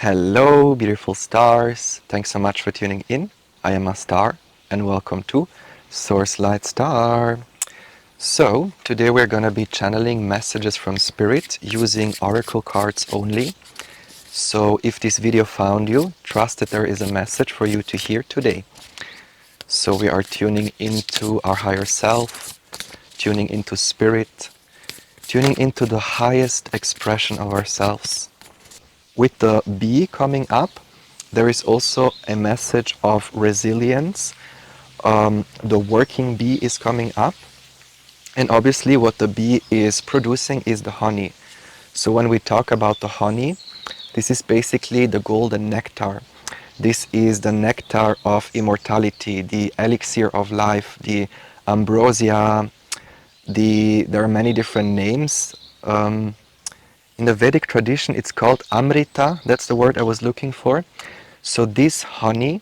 Hello, beautiful stars. Thanks so much for tuning in. I am Astar, and welcome to Source Light Star. So, today we're going to be channeling messages from Spirit using oracle cards only. So, if this video found you, trust that there is a message for you to hear today. So, we are tuning into our higher self, tuning into Spirit, tuning into the highest expression of ourselves. With the bee coming up, there is also a message of resilience. The working bee is coming up, and obviously what the bee is producing is the honey. So when we talk about the honey, this is basically the golden nectar. This is the nectar of immortality, the elixir of life, the ambrosia. There are many different names. In the Vedic tradition, it's called Amrita. That's the word I was looking for. So this honey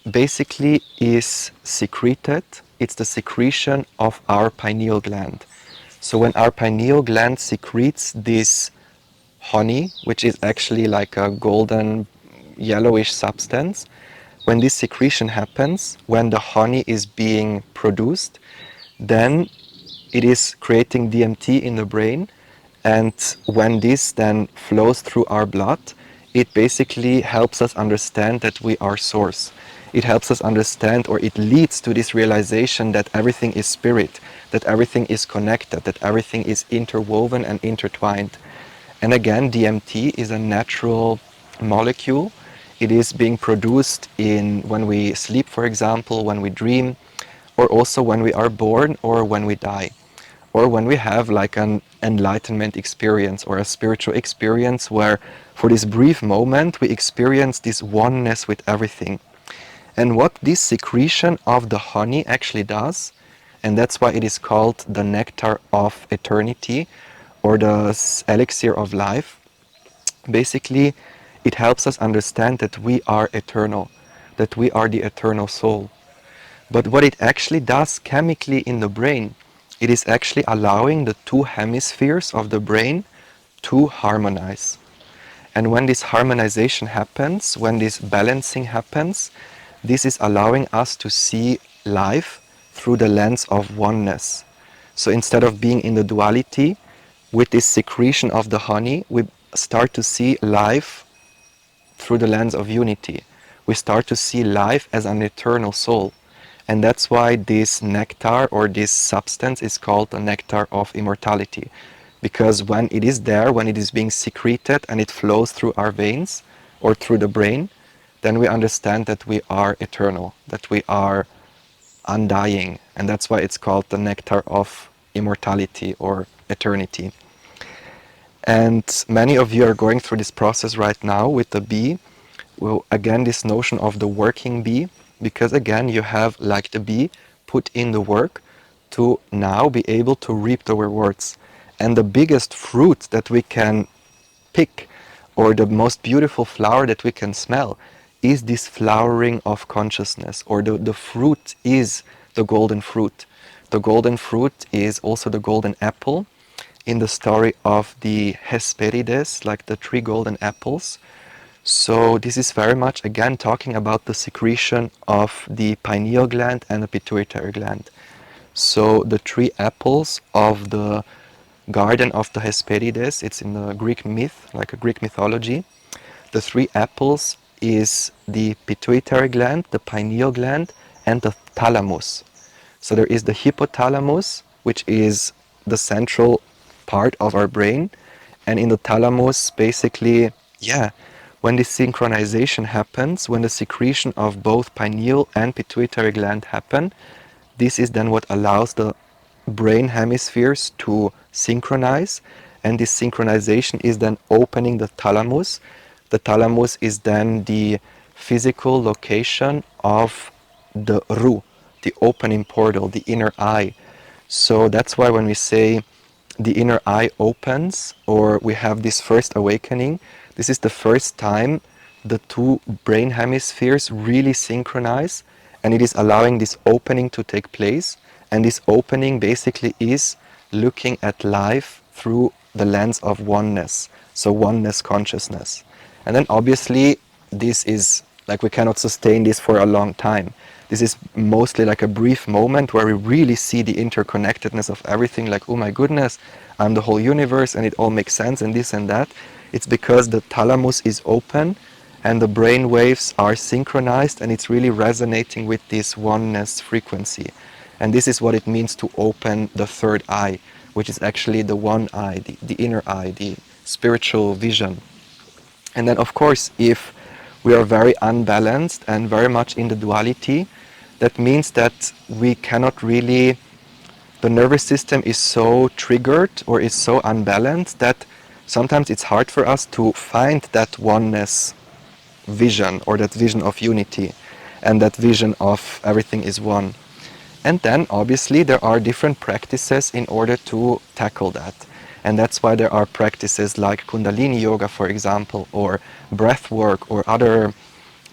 basically is secreted. It's the secretion of our pineal gland. So when our pineal gland secretes this honey, which is actually like a golden yellowish substance, when this secretion happens, when the honey is being produced, then it is creating DMT in the brain. And when this then flows through our blood, it basically helps us understand that we are source. It helps us understand, or it leads to this realization that everything is spirit, that everything is connected, that everything is interwoven and intertwined. And again, DMT is a natural molecule. It is being produced when we sleep, for example, when we dream, or also when we are born or when we die, or when we have like an enlightenment experience or a spiritual experience where for this brief moment we experience this oneness with everything. And what this secretion of the honey actually does, and that's why it is called the nectar of eternity or the elixir of life, basically it helps us understand that we are eternal, that we are the eternal soul. But what it actually does chemically in the brain, it is actually allowing the two hemispheres of the brain to harmonize. And when this harmonization happens, when this balancing happens, this is allowing us to see life through the lens of oneness. So instead of being in the duality, with this secretion of the honey, we start to see life through the lens of unity. We start to see life as an eternal soul. And that's why this nectar or this substance is called the nectar of immortality. Because when it is there, when it is being secreted and it flows through our veins or through the brain, then we understand that we are eternal, that we are undying. And that's why it's called the nectar of immortality or eternity. And many of you are going through this process right now with the bee. Well, again, this notion of the working bee, because again you have, like the bee, put in the work to now be able to reap the rewards. And the biggest fruit that we can pick, or the most beautiful flower that we can smell, is this flowering of consciousness, or the fruit is the golden fruit. The golden fruit is also the golden apple in the story of the Hesperides, like the 3 golden apples. So this is very much, again, talking about the secretion of the pineal gland and the pituitary gland. So the 3 apples of the garden of the Hesperides, it's in the Greek myth, like a Greek mythology. The 3 apples is the pituitary gland, the pineal gland, and the thalamus. So there is the hypothalamus, which is the central part of our brain, and in the thalamus, basically, when this synchronization happens, when the secretion of both pineal and pituitary gland happen, this is then what allows the brain hemispheres to synchronize, and this synchronization is then opening the thalamus. The thalamus is then the physical location of the Ru, the opening portal, the inner eye. So that's why when we say the inner eye opens, or we have this first awakening, this is the first time the 2 brain hemispheres really synchronize, and it is allowing this opening to take place. And this opening basically is looking at life through the lens of oneness, so oneness consciousness. And then obviously this is like we cannot sustain this for a long time. This is mostly like a brief moment where we really see the interconnectedness of everything, like, oh my goodness, I'm the whole universe and it all makes sense and this and that. It's because the thalamus is open and the brain waves are synchronized and it's really resonating with this oneness frequency. And this is what it means to open the third eye, which is actually the one eye, the inner eye, the spiritual vision. And then of course, if we are very unbalanced and very much in the duality, that means that we cannot really, the nervous system is so triggered or is so unbalanced that sometimes it's hard for us to find that oneness vision or that vision of unity and that vision of everything is one. And then obviously there are different practices in order to tackle that. And that's why there are practices like Kundalini yoga, for example, or breath work, or other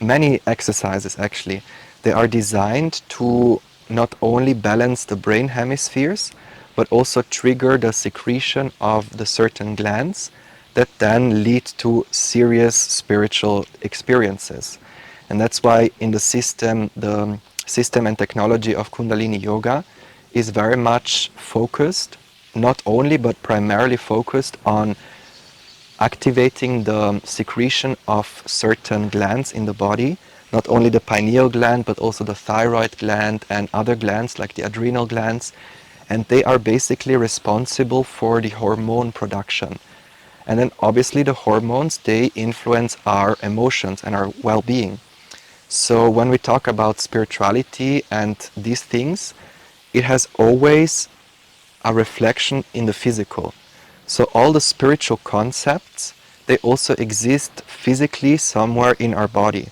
many exercises actually. They are designed to not only balance the brain hemispheres, but also trigger the secretion of the certain glands that then lead to serious spiritual experiences. And that's why in the system and technology of Kundalini yoga is very much focused, not only but primarily focused on activating the secretion of certain glands in the body, not only the pineal gland but also the thyroid gland and other glands like the adrenal glands, and they are basically responsible for the hormone production. And then obviously the hormones, they influence our emotions and our well-being. So when we talk about spirituality and these things, it has always a reflection in the physical. So all the spiritual concepts, they also exist physically somewhere in our body.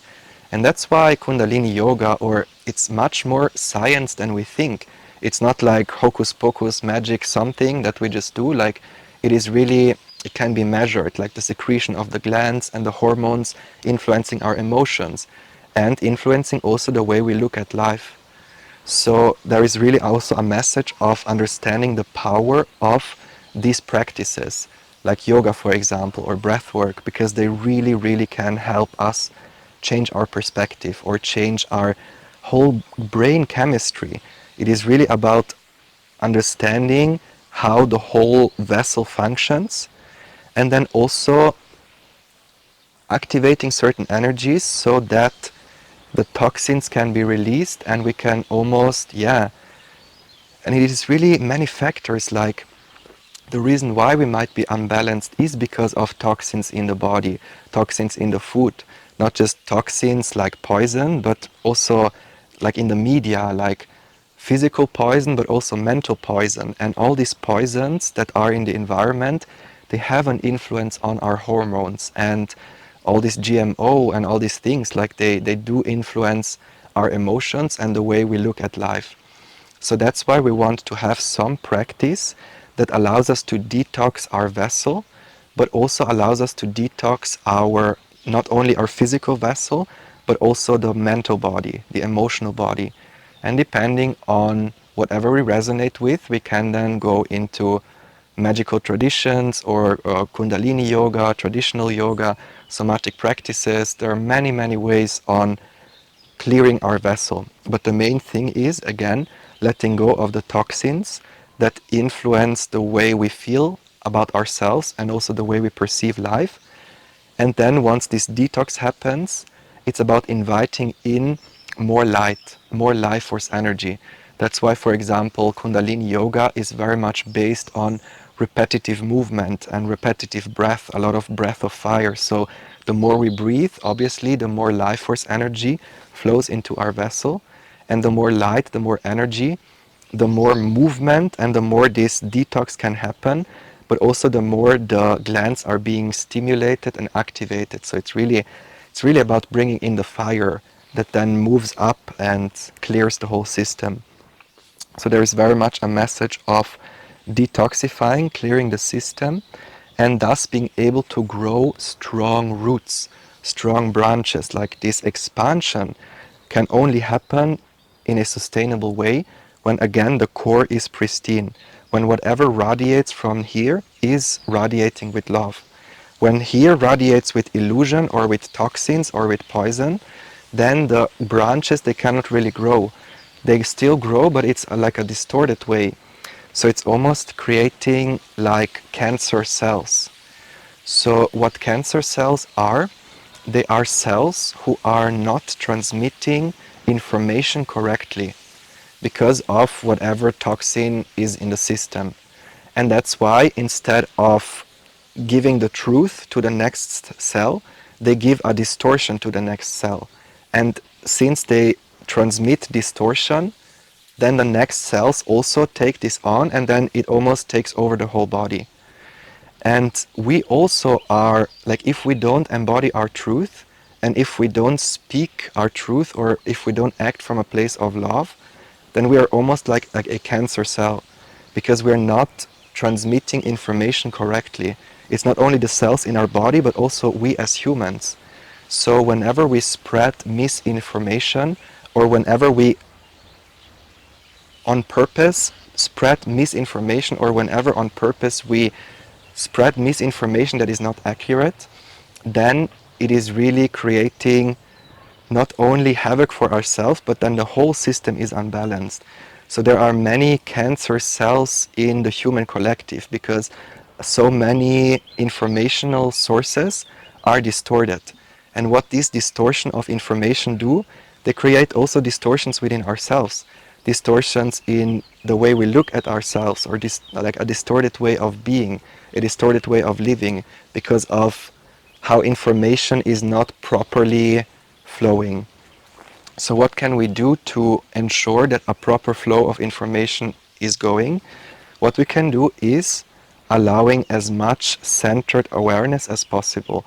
And that's why Kundalini yoga, or it's much more science than we think. It's not like hocus pocus magic something that we just do. Like it is really, it can be measured, like the secretion of the glands and the hormones influencing our emotions and influencing also the way we look at life. So there is really also a message of understanding the power of these practices, like yoga, for example, or breath work, because they really, really can help us change our perspective or change our whole brain chemistry. It is really about understanding how the whole vessel functions, and then also activating certain energies so that the toxins can be released and we can almost, and it is really many factors, like the reason why we might be unbalanced is because of toxins in the body, toxins in the food, not just toxins like poison, but also like in the media, like physical poison, but also mental poison. And all these poisons that are in the environment, they have an influence on our hormones, and all this GMO and all these things, like they do influence our emotions and the way we look at life. So that's why we want to have some practice that allows us to detox our vessel, but also allows us to detox our, not only our physical vessel, but also the mental body, the emotional body. And depending on whatever we resonate with, we can then go into magical traditions or Kundalini yoga, traditional yoga, somatic practices. There are many, many ways on clearing our vessel. But the main thing is, again, letting go of the toxins that influence the way we feel about ourselves and also the way we perceive life. And then once this detox happens, it's about inviting in more light, more life force energy. That's why, for example, Kundalini yoga is very much based on repetitive movement and repetitive breath, a lot of breath of fire. So the more we breathe, obviously, the more life force energy flows into our vessel. And the more light, the more energy, the more movement, and the more this detox can happen, but also the more the glands are being stimulated and activated. So it's really about bringing in the fire that then moves up and clears the whole system. So there is very much a message of detoxifying, clearing the system, and thus being able to grow strong roots, strong branches. Like this expansion can only happen in a sustainable way when, again, the core is pristine, when whatever radiates from here is radiating with love. When here radiates with illusion or with toxins or with poison, then the branches, they cannot really grow. They still grow, but it's like a distorted way. So it's almost creating like cancer cells. So what cancer cells are, they are cells who are not transmitting information correctly because of whatever toxin is in the system. And that's why instead of giving the truth to the next cell, they give a distortion to the next cell. And since they transmit distortion, then the next cells also take this on, and then it almost takes over the whole body. And we also are, like, if we don't embody our truth, and if we don't speak our truth, or if we don't act from a place of love, then we are almost like a cancer cell, because we're not transmitting information correctly. It's not only the cells in our body, but also we as humans. So whenever we spread misinformation, or whenever we on purpose spread misinformation, or whenever on purpose we spread misinformation that is not accurate, then it is really creating not only havoc for ourselves, but then the whole system is unbalanced. So there are many cancer cells in the human collective because so many informational sources are distorted. And what these distortion of information do, they create also distortions within ourselves. Distortions in the way we look at ourselves, or like a distorted way of being, a distorted way of living, because of how information is not properly flowing. So what can we do to ensure that a proper flow of information is going? What we can do is allowing as much centered awareness as possible,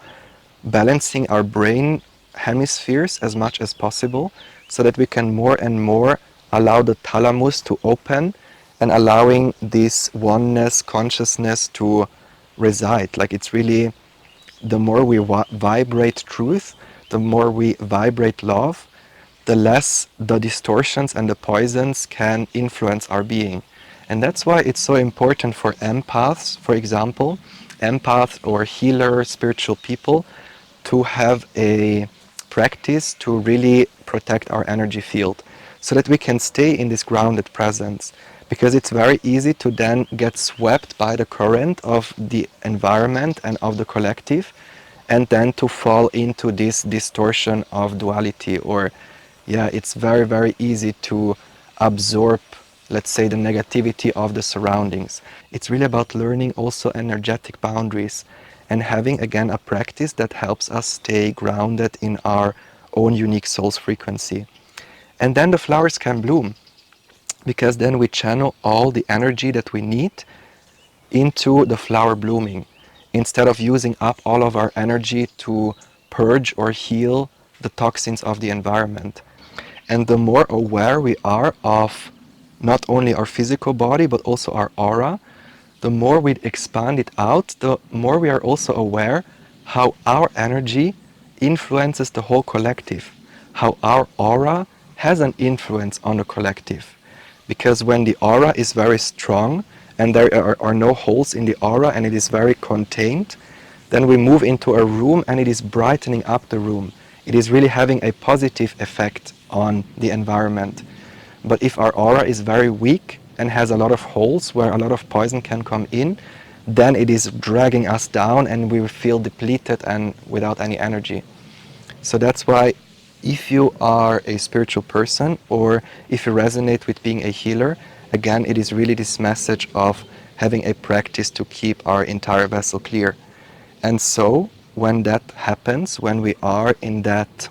balancing our brain hemispheres as much as possible, so that we can more and more allow the thalamus to open and allowing this oneness consciousness to reside. Like, it's really, the more we vibrate truth, the more we vibrate love, the less the distortions and the poisons can influence our being. And that's why it's so important for empaths, for example, empaths or healer spiritual people, to have a practice to really protect our energy field, so that we can stay in this grounded presence. Because it's very easy to then get swept by the current of the environment and of the collective, and then to fall into this distortion of duality, or it's very, very easy to absorb, let's say, the negativity of the surroundings. It's really about learning also energetic boundaries and having, again, a practice that helps us stay grounded in our own unique soul's frequency. And then the flowers can bloom, because then we channel all the energy that we need into the flower blooming, instead of using up all of our energy to purge or heal the toxins of the environment. And the more aware we are of not only our physical body, but also our aura, the more we expand it out, the more we are also aware how our energy influences the whole collective, how our aura has an influence on the collective. Because when the aura is very strong and there are no holes in the aura and it is very contained, then we move into a room and it is brightening up the room. It is really having a positive effect on the environment. But if our aura is very weak and has a lot of holes where a lot of poison can come in, then it is dragging us down and we feel depleted and without any energy. So that's why, if you are a spiritual person or if you resonate with being a healer, again, it is really this message of having a practice to keep our entire vessel clear. And so when that happens, when we are in that,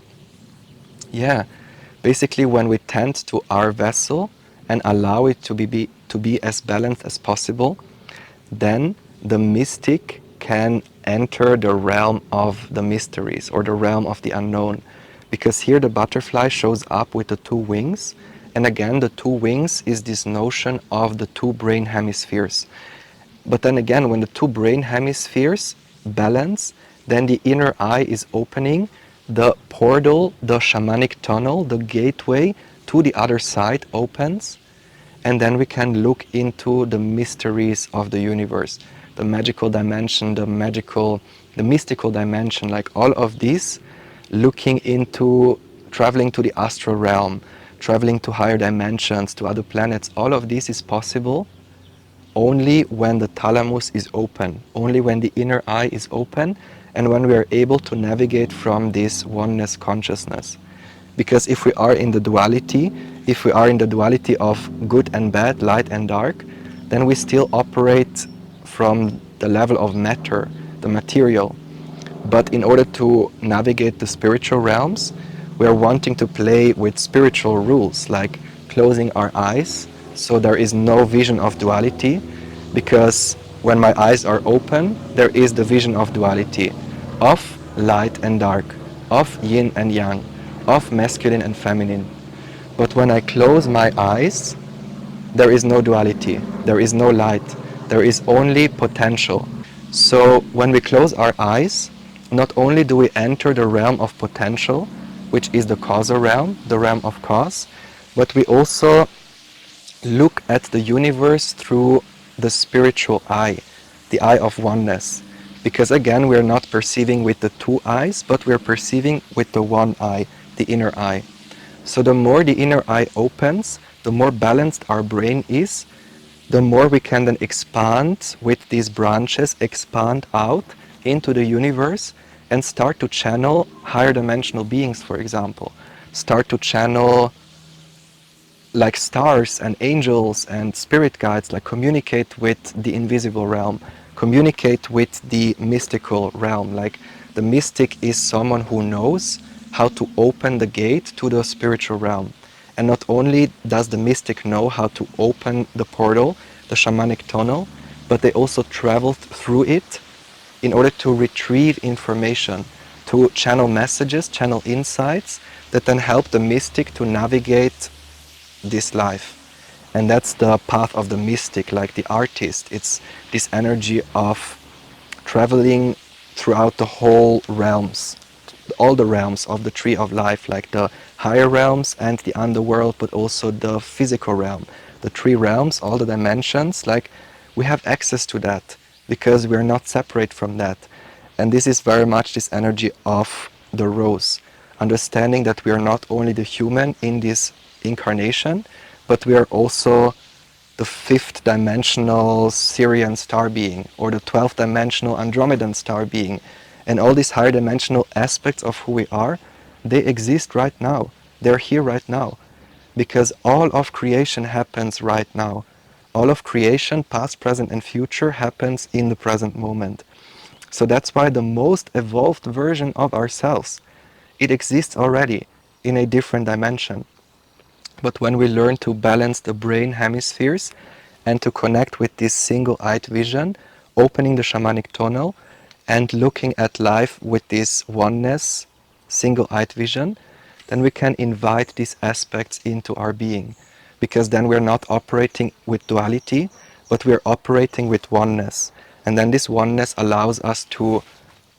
basically when we tend to our vessel and allow it to be as balanced as possible, then the mystic can enter the realm of the mysteries, or the realm of the unknown. Because here the butterfly shows up with the two wings, and again the two wings is this notion of the two brain hemispheres. But then again, when the two brain hemispheres balance, then the inner eye is opening, the portal, the shamanic tunnel, the gateway to the other side opens, and then we can look into the mysteries of the universe, the magical dimension, the magical the mystical dimension, like all of these, looking into traveling to the astral realm, traveling to higher dimensions, to other planets, all of this is possible only when the thalamus is open, only when the inner eye is open, and when we are able to navigate from this oneness consciousness. Because if we are in the duality, if we are in the duality of good and bad, light and dark, then we still operate from the level of matter, the material. But in order to navigate the spiritual realms, we are wanting to play with spiritual rules, like closing our eyes, so there is no vision of duality, because when my eyes are open, there is the vision of duality, of light and dark, of yin and yang, of masculine and feminine. But when I close my eyes, there is no duality, there is no light, there is only potential. So when we close our eyes, not only do we enter the realm of potential, which is the causal realm, the realm of cause, but we also look at the universe through the spiritual eye, the eye of oneness. Because again, we are not perceiving with the two eyes, but we are perceiving with the one eye, the inner eye. So the more the inner eye opens, the more balanced our brain is, the more we can then expand with these branches, expand out into the universe and start to channel higher dimensional beings, for example. Start to channel like stars and angels and spirit guides, like communicate with the invisible realm, communicate with the mystical realm. Like the mystic is someone who knows how to open the gate to the spiritual realm. And not only does the mystic know how to open the portal, the shamanic tunnel, but they also travel through it in order to retrieve information, to channel messages, channel insights that then help the mystic to navigate this life. And that's the path of the mystic, like the artist. It's this energy of traveling throughout the whole realms, all the realms of the tree of life, like the higher realms and the underworld, but also the physical realm. The three realms, all the dimensions, like we have access to that because we're not separate from that. And this is very much this energy of the rose, understanding that we are not only the human in this incarnation, but we are also the fifth dimensional Syrian star being, or the 12th dimensional Andromedan star being. And all these higher dimensional aspects of who we are, they exist right now. They're here right now. Because all of creation happens right now. All of creation, past, present, and future, happens in the present moment. So that's why the most evolved version of ourselves, it exists already in a different dimension. But when we learn to balance the brain hemispheres and to connect with this single-eyed vision, opening the shamanic tunnel and looking at life with this oneness, single-eyed vision, then we can invite these aspects into our being. Because then we're not operating with duality, but we're operating with oneness. And then this oneness allows us to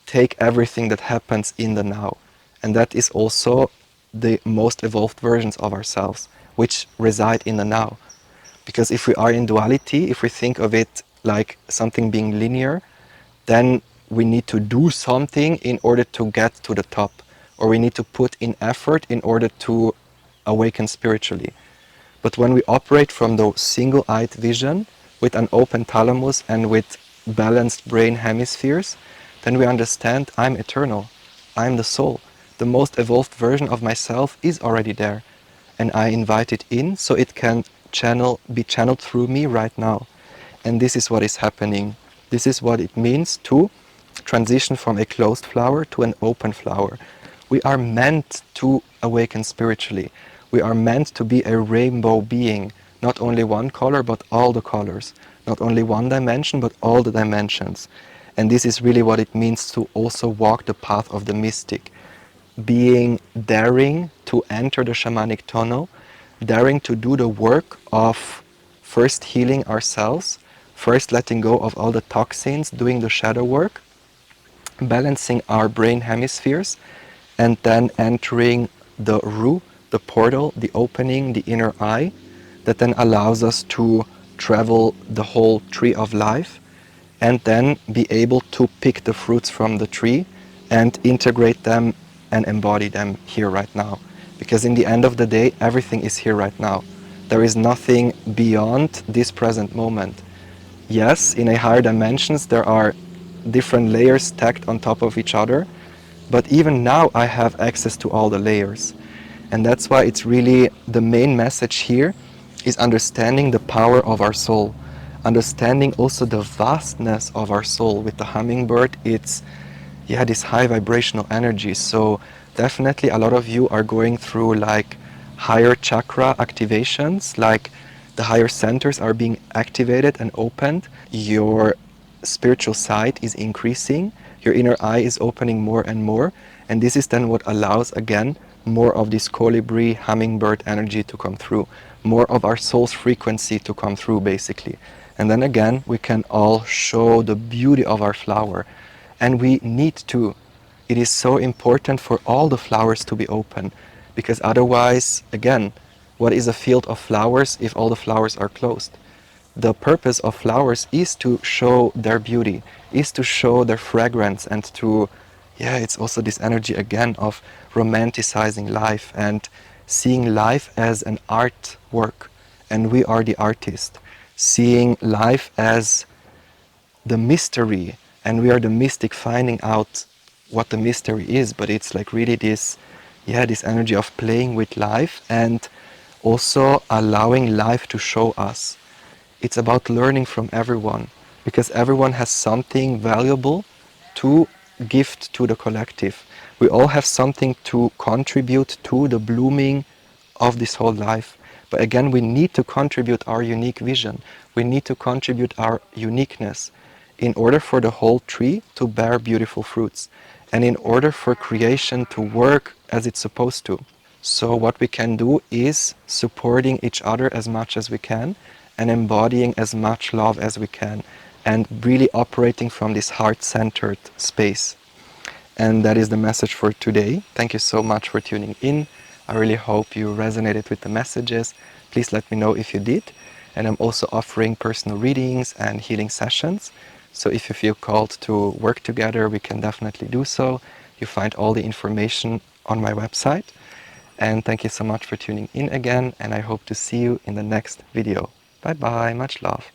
take everything that happens in the now. And that is also the most evolved versions of ourselves, which reside in the now. Because if we are in duality, if we think of it like something being linear, then we need to do something in order to get to the top, or we need to put in effort in order to awaken spiritually. But when we operate from the single-eyed vision, with an open thalamus and with balanced brain hemispheres, then we understand I'm eternal, I'm the soul. The most evolved version of myself is already there, and I invite it in so it can be channeled through me right now. And this is what is happening. This is what it means to transition from a closed flower to an open flower. We are meant to awaken spiritually. We are meant to be a rainbow being, not only one color but all the colors, not only one dimension but all the dimensions. And this is really what it means to also walk the path of the mystic, being daring to enter the shamanic tunnel, daring to do the work of first healing ourselves, first letting go of all the toxins, doing the shadow work, balancing our brain hemispheres, and then entering the Ru, the portal, the opening, the inner eye, that then allows us to travel the whole tree of life and then be able to pick the fruits from the tree and integrate them and embody them here right now. Because in the end of the day, everything is here right now. There is nothing beyond this present moment. Yes, in a higher dimensions, there are different layers stacked on top of each other, but even now I have access to all the layers. And that's why it's really the main message here is understanding the power of our soul, understanding also the vastness of our soul. With the hummingbird, it's this high vibrational energy. So definitely a lot of you are going through like higher chakra activations, like the higher centers are being activated and opened. Your spiritual sight is increasing, your inner eye is opening more and more, and this is then what allows again more of this colibri hummingbird energy to come through, more of our soul's frequency to come through basically. And then again we can all show the beauty of our flower, and we need to. It is so important for all the flowers to be open, because otherwise, again, what is a field of flowers if all the flowers are closed? The purpose of flowers is to show their beauty, is to show their fragrance, and to, it's also this energy again of romanticizing life and seeing life as an artwork, and we are the artist. Seeing life as the mystery, and we are the mystic finding out what the mystery is, but it's like really this energy of playing with life and also allowing life to show us. It's about learning from everyone, because everyone has something valuable to gift to the collective. We all have something to contribute to the blooming of this whole life. But again, we need to contribute our unique vision. We need to contribute our uniqueness in order for the whole tree to bear beautiful fruits, and in order for creation to work as it's supposed to. So what we can do is supporting each other as much as we can, and embodying as much love as we can, and really operating from this heart-centered space. And that is the message for today. Thank you so much for tuning in. I really hope you resonated with the messages. Please let me know if you did. And I'm also offering personal readings and healing sessions. So if you feel called to work together, we can definitely do so. You find all the information on my website. And thank you so much for tuning in again, and I hope to see you in the next video. Bye bye, much love.